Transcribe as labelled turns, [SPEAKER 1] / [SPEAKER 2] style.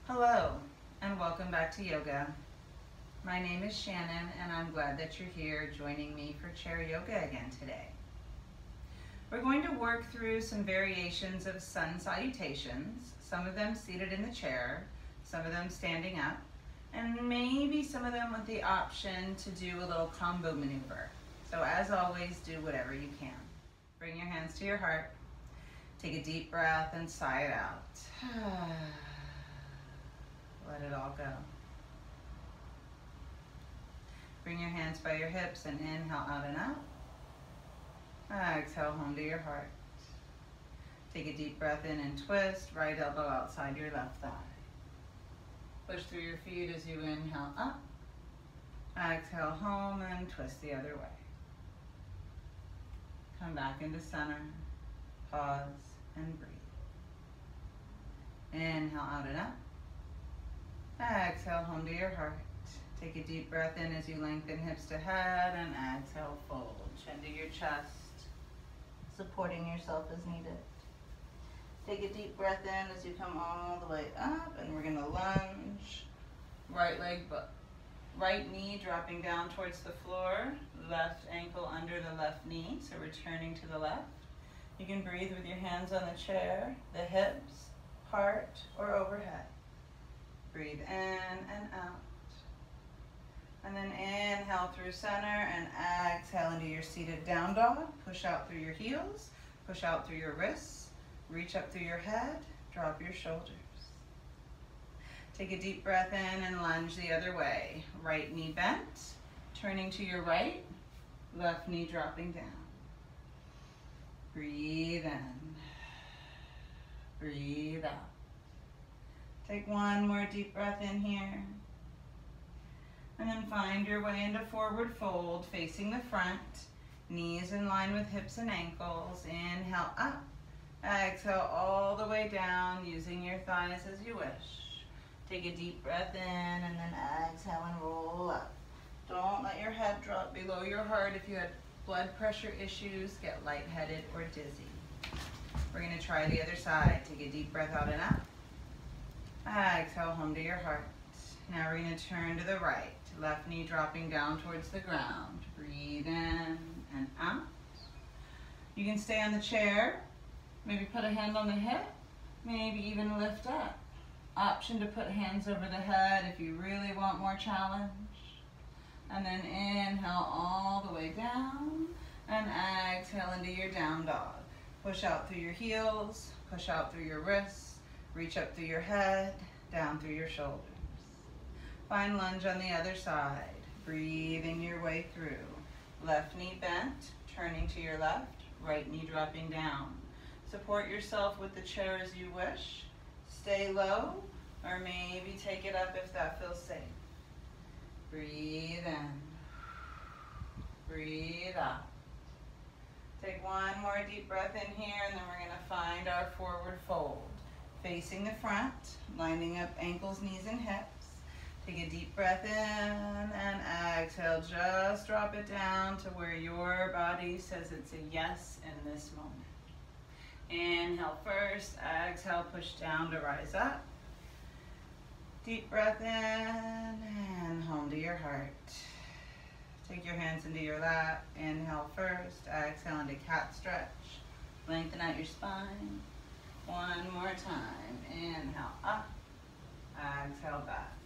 [SPEAKER 1] Hello, and welcome back to yoga. My name is Shannon, and I'm glad that you're here joining me for chair yoga again today. We're going to work through some variations of sun salutations, some of them seated in the chair, some of them standing up, and maybe some of them with the option to do a little combo maneuver. So as always, do whatever you can. Bring your hands to your heart. Take a deep breath and sigh it out. Let it all go. Bring your hands by your hips and inhale out and out. Exhale home to your heart. Take a deep breath in and twist. Right elbow outside your left thigh. Push through your feet as you inhale up. Exhale home and twist the other way. Come back into center. Pause and breathe. Inhale out and up. Exhale home to your heart. Take a deep breath in as you lengthen hips to head and exhale fold. Chin to your chest, supporting yourself as needed. Take a deep breath in as you come all the way up, and we're gonna lunge. Right knee dropping down towards the floor, left ankle under the left knee, so returning to the left. You can breathe with your hands on the chair, the hips, heart, or overhead. Breathe in and out. And then inhale through center and exhale into your seated down dog. Push out through your heels, push out through your wrists, reach up through your head, drop your shoulders. Take a deep breath in and lunge the other way. Right knee bent, turning to your right, left knee dropping down. Breathe in, breathe out. Take one more deep breath in here. And then find your way into forward fold, facing the front. Knees in line with hips and ankles. Inhale up. Exhale all the way down, using your thighs as you wish. Take a deep breath in and then exhale and roll up. Don't let your head drop below your heart. If you had blood pressure issues, get lightheaded or dizzy. We're gonna try the other side. Take a deep breath out and up. Exhale home to your heart. Now we're going to turn to the right. Left knee dropping down towards the ground. Breathe in and out. You can stay on the chair. Maybe put a hand on the hip. Maybe even lift up. Option to put hands over the head if you really want more challenge. And then inhale all the way down. And exhale into your down dog. Push out through your heels. Push out through your wrists. Reach up through your head, down through your shoulders. Find lunge on the other side. Breathing your way through. Left knee bent, turning to your left, right knee dropping down. Support yourself with the chair as you wish. Stay low, or maybe take it up if that feels safe. Breathe in. Breathe out. Take one more deep breath in here, and then we're going to find our forward fold. Facing the front, lining up ankles, knees, and hips. Take a deep breath in and exhale. Just drop it down to where your body says it's a yes in this moment. Inhale first, exhale, push down to rise up. Deep breath in and home to your heart. Take your hands into your lap. Inhale first, exhale into cat stretch. Lengthen out your spine. One more time. Inhale up. Exhale back.